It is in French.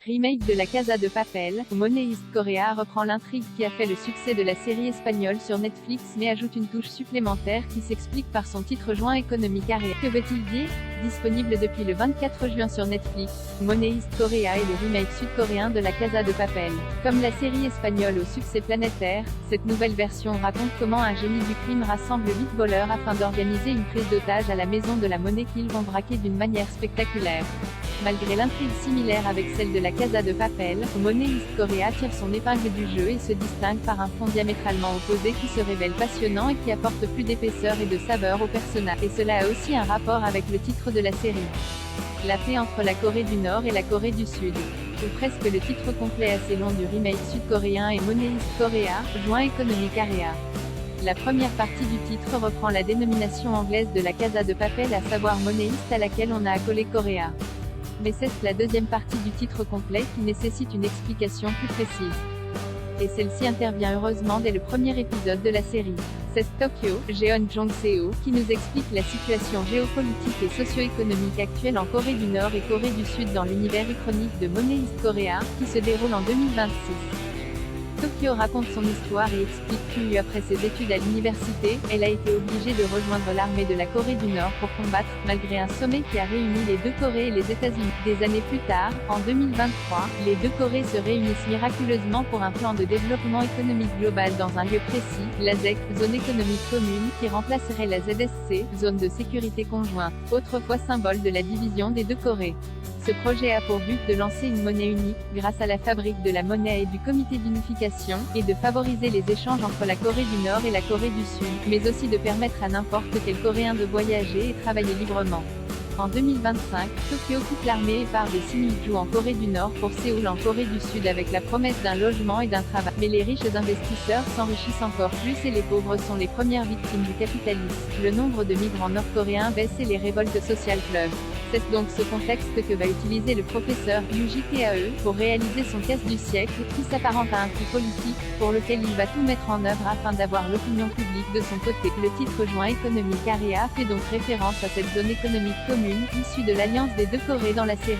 Remake de La Casa de Papel, Money East Korea reprend l'intrigue qui a fait le succès de la série espagnole sur Netflix mais ajoute une touche supplémentaire qui s'explique par son titre joint économique area. Que veut-il dire? Disponible depuis le 24 juin sur Netflix, Money East Korea est le remake sud-coréen de La Casa de Papel. Comme la série espagnole au succès planétaire, cette nouvelle version raconte comment un génie du crime rassemble 8 voleurs afin d'organiser une prise d'otage à la maison de la monnaie qu'ils vont braquer d'une manière spectaculaire. Malgré l'intrigue similaire avec celle de La Casa de Papel, Money East Korea tire son épingle du jeu et se distingue par un fond diamétralement opposé qui se révèle passionnant et qui apporte plus d'épaisseur et de saveur au personnage. Et cela a aussi un rapport avec le titre de la série. La paix entre la Corée du Nord et la Corée du Sud. Ou presque le titre complet assez long du remake sud-coréen est Money East Korea, joint économique area. La première partie du titre reprend la dénomination anglaise de La Casa de Papel, à savoir Money East, à laquelle on a accolé Korea. Mais c'est la deuxième partie du titre complet qui nécessite une explication plus précise. Et celle-ci intervient heureusement dès le premier épisode de la série. C'est Tokyo, Jeon Jong-seo, qui nous explique la situation géopolitique et socio-économique actuelle en Corée du Nord et Corée du Sud dans l'univers iconique de Money East Korea, qui se déroule en 2026. Tokyo raconte son histoire et explique que, après ses études à l'université, elle a été obligée de rejoindre l'armée de la Corée du Nord pour combattre, malgré un sommet qui a réuni les deux Corées et les États-Unis. Des années plus tard, en 2023, les deux Corées se réunissent miraculeusement pour un plan de développement économique global dans un lieu précis, la ZEC, zone économique commune, qui remplacerait la ZSC, zone de sécurité conjointe, autrefois symbole de la division des deux Corées. Ce projet a pour but de lancer une monnaie unique, grâce à la fabrique de la monnaie et du comité d'unification, et de favoriser les échanges entre la Corée du Nord et la Corée du Sud, mais aussi de permettre à n'importe quel Coréen de voyager et travailler librement. En 2025, Tokyo quitte l'armée et part de Sinuiju en Corée du Nord pour Séoul en Corée du Sud avec la promesse d'un logement et d'un travail. Mais les riches investisseurs s'enrichissent encore plus et les pauvres sont les premières victimes du capitalisme. Le nombre de migrants nord-coréens baisse et les révoltes sociales pleuvent. C'est donc ce contexte que va utiliser le professeur Yuji Tae pour réaliser son casse du siècle, qui s'apparente à un coup politique, pour lequel il va tout mettre en œuvre afin d'avoir l'opinion publique de son côté. Le titre joint économique area fait donc référence à cette zone économique commune, issue de l'alliance des deux Corées dans la série.